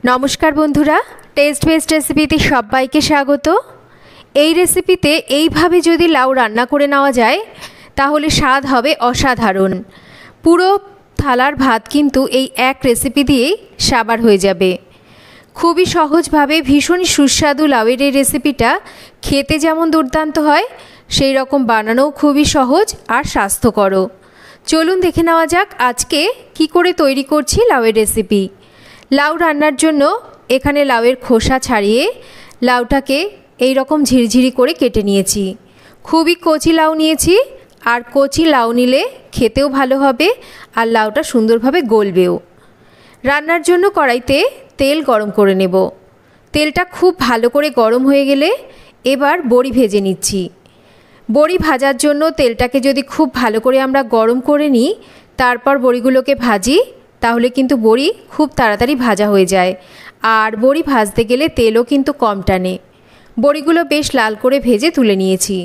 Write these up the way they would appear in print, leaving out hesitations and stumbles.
नमस्कार बंधुरा test best रेसिपिते सबाइके स्वागत। এই রেসিপিতে এইভাবে যদি লাউ রান্না করে নেওয়া যায় তাহলে স্বাদ হবে অসাধারণ। পুরো থালার ভাত কিন্তু এই এক রেসিপি দিয়েই সাবার হয়ে যাবে। খুবই সহজভাবে ভীষণ সুস্বাদু লাউয়ের এই রেসিপিটা খেতে যেমন দুর্দান্ত হয় সেই রকম বানানোও খুবই সহজ আর স্বাস্থ্যকর। চলুন দেখে নেওয়া যাক আজকে কি করে তৈরি করছি লাউয়ের রেসিপি। লাউ রান্নার জন্য এখানে লাউয়ের খোসা ছাড়িয়ে লাউটাকে এই রকম ঝিরঝিরি করে কেটে নিয়েছি। খুবই কচি লাউ নিয়েছি, আর কচি লাউ নিলে খেতেও ভালো হবে আর লাউটা সুন্দরভাবে গলবেও। রান্নার জন্য কড়াইতে তেল গরম করে নেব। তেলটা খুব ভালো করে গরম হয়ে গেলে এবার বড়ি ভেজে নিচ্ছি। বড়ি ভাজার জন্য তেলটাকে যদি খুব ভালো করে আমরা গরম করে নিই তারপর বড়িগুলোকে ভাজি তাহলে কিন্তু বড়ি খুব তাড়াতাড়ি ভাজা হয়ে যায়, আর বড়ি ভাজতে গেলে তেলও কিন্তু কম টানে। বড়িগুলো বেশ লাল করে ভেজে তুলে নিয়েছি।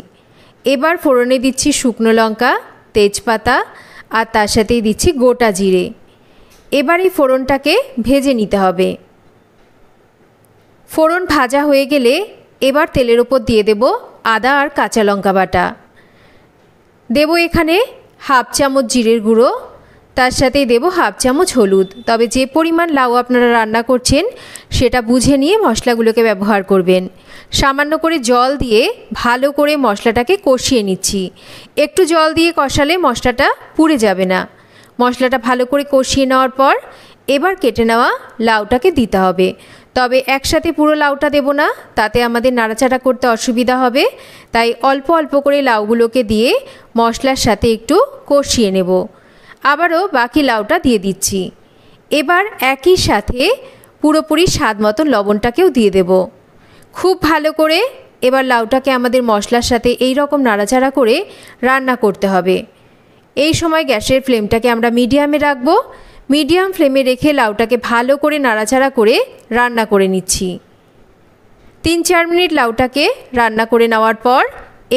এবার ফোড়নে দিচ্ছি শুকনো লঙ্কা, তেজপাতা আর তার সাথেই দিচ্ছি গোটা জিরে। এবার এই ফোড়নটাকে ভেজে নিতে হবে। ফোড়ন ভাজা হয়ে গেলে এবার তেলের ওপর দিয়ে দেব আদা আর কাঁচা লঙ্কা বাটা। দেব এখানে হাফ চামচ জিরের গুঁড়ো, তার সাথেই দেব হাফ চামচ হলুদ। তবে যে পরিমাণ লাউ আপনারা রান্না করছেন সেটা বুঝে নিয়ে মশলাগুলোকে ব্যবহার করবেন। সামান্য করে জল দিয়ে ভালো করে মশলাটাকে কষিয়ে নিচ্ছি। একটু জল দিয়ে কষালে মশলাটা পুড়ে যাবে না। মশলাটা ভালো করে কষিয়ে নেওয়ার পর এবার কেটে নেওয়া লাউটাকে দিতে হবে। তবে একসাথে পুরো লাউটা দেব না, তাতে আমাদের নাড়াচাড়া করতে অসুবিধা হবে। তাই অল্প অল্প করে লাউগুলোকে দিয়ে মশলার সাথে একটু কষিয়ে নেব। আবারও বাকি লাউটা দিয়ে দিচ্ছি। এবার একই সাথে পুরোপুরি স্বাদ মতো লবণটাকেও দিয়ে দেব। খুব ভালো করে এবার লাউটাকে আমাদের মশলার সাথে এই রকম নাড়াচাড়া করে রান্না করতে হবে। এই সময় গ্যাসের ফ্লেমটাকে আমরা মিডিয়ামে রাখব। মিডিয়াম ফ্লেমে রেখে লাউটাকে ভালো করে নাড়াচাড়া করে রান্না করে নিচ্ছি। 3-4 মিনিট লাউটাকে রান্না করে নেওয়ার পর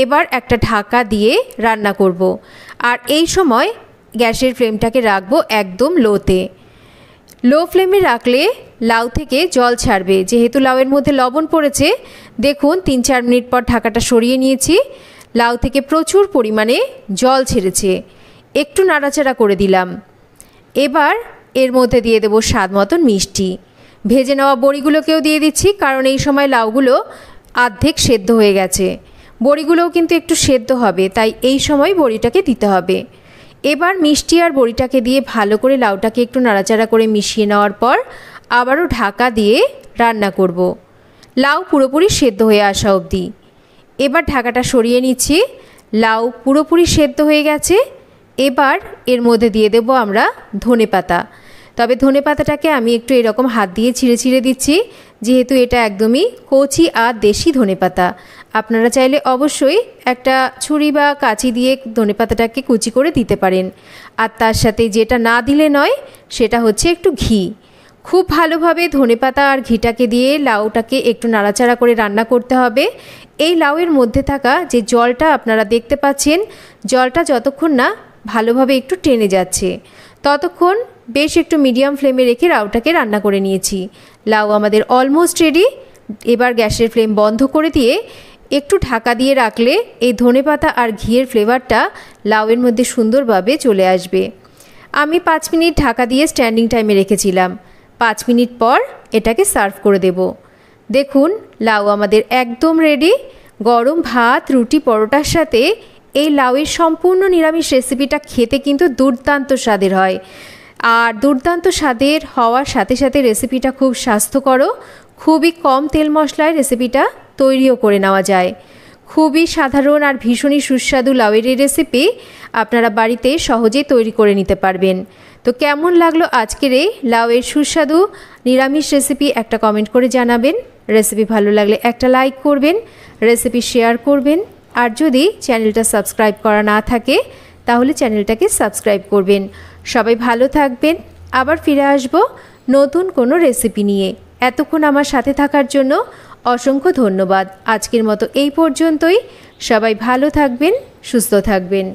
এবার একটা ঢাকা দিয়ে রান্না করব। আর এই সময় গ্যাসের ফ্লেমটাকে রাখবো একদম লোতে। লো ফ্লেমে রাখলে লাউ থেকে জল ছাড়বে। যেহেতু লাউয়ের মধ্যে লবণ পড়েছে, দেখুন 3-4 মিনিট পর ঢাকাটা সরিয়ে নিয়েছি। লাউ থেকে প্রচুর পরিমাণে জল ছেড়েছে। একটু নাড়াচাড়া করে দিলাম। এবার এর মধ্যে দিয়ে দেবো স্বাদ মতন মিষ্টি। ভেজে নেওয়া বড়িগুলোকেও দিয়ে দিচ্ছি, কারণ এই সময় লাউগুলো অর্ধেক সেদ্ধ হয়ে গেছে। বড়িগুলোও কিন্তু একটু সেদ্ধ হবে, তাই এই সময় বড়িটাকে দিতে হবে। এবার মিষ্টি আর বড়িটাকে দিয়ে ভালো করে লাউটাকে একটু নাড়াচাড়া করে মিশিয়ে নেওয়ার পর আবারও ঢাকা দিয়ে রান্না করব, লাউ পুরোপুরি সেদ্ধ হয়ে আসা অবধি। এবার ঢাকাটা সরিয়ে নিচ্ছি। লাউ পুরোপুরি সেদ্ধ হয়ে গেছে। এবার এর মধ্যে দিয়ে দেব আমরা ধনেপাতা। তবে ধনেপাতাটাকে আমি একটু এরকম হাত দিয়ে ছিঁড়ে ছিঁড়ে দিচ্ছি, যেহেতু এটা একদমই কচি আর দেশি ধনেপাতা। আপনারা চাইলে অবশ্যই একটা ছুরি বা কাঁচি দিয়ে ধনেপাতাটাকে কুচি করে দিতে পারেন। আর তার সাথে যেটা না দিলে নয় সেটা হচ্ছে একটু ঘি। খুব ভালোভাবে ধনেপাতা আর ঘিটাকে দিয়ে লাউটাকে একটু নাড়াচাড়া করে রান্না করতে হবে। এই লাউয়ের মধ্যে থাকা যে জলটা আপনারা দেখতে পাচ্ছেন, জলটা যতক্ষণ না ভালোভাবে একটু টেনে যাচ্ছে ততক্ষণ বেশ একটু মিডিয়াম ফ্লেমে রেখে লাউটাকে রান্না করে নিয়েছি। লাউ আমাদের অলমোস্ট রেডি। এবার গ্যাসের ফ্লেম বন্ধ করে দিয়ে একটু ঢাকা দিয়ে রাখলে এই ধনেপাতা আর ঘিয়ের ফ্লেভারটা লাউয়ের মধ্যে সুন্দরভাবে চলে আসবে। আমি 5 মিনিট ঢাকা দিয়ে স্ট্যান্ডিং টাইমে রেখেছিলাম। 5 মিনিট পর এটাকে সার্ভ করে দেব। দেখুন লাউ আমাদের একদম রেডি। গরম ভাত, রুটি, পরোটার সাথে এই লাউয়ের সম্পূর্ণ নিরামিষ রেসিপিটা খেতে কিন্তু দুর্দান্ত স্বাদের হয়। আর দুর্দান্ত স্বাদের হওয়ার সাথে সাথে রেসিপিটা খুব স্বাস্থ্যকর। খুবই কম তেল মশলায় রেসিপিটা তৈরিও করে নেওয়া যায়। খুবই সাধারণ আর ভীষণই সুস্বাদু লাউয়ের এই রেসিপি আপনারা বাড়িতে সহজেই তৈরি করে নিতে পারবেন। তো কেমন লাগলো আজকের এই লাউয়ের সুস্বাদু নিরামিষ রেসিপি একটা কমেন্ট করে জানাবেন। রেসিপি ভালো লাগলে একটা লাইক করবেন, রেসিপি শেয়ার করবেন। আর যদি চ্যানেলটা সাবস্ক্রাইব করা না থাকে তাহলে চ্যানেলটাকে সাবস্ক্রাইব করবেন। সবাই ভালো থাকবেন। আবার ফিরে আসব নতুন কোনো রেসিপি নিয়ে। এতক্ষণ আমার সাথে থাকার জন্য অসংখ্য ধন্যবাদ। আজকের মতো এই পর্যন্তই। সবাই ভালো থাকবেন, সুস্থ থাকবেন।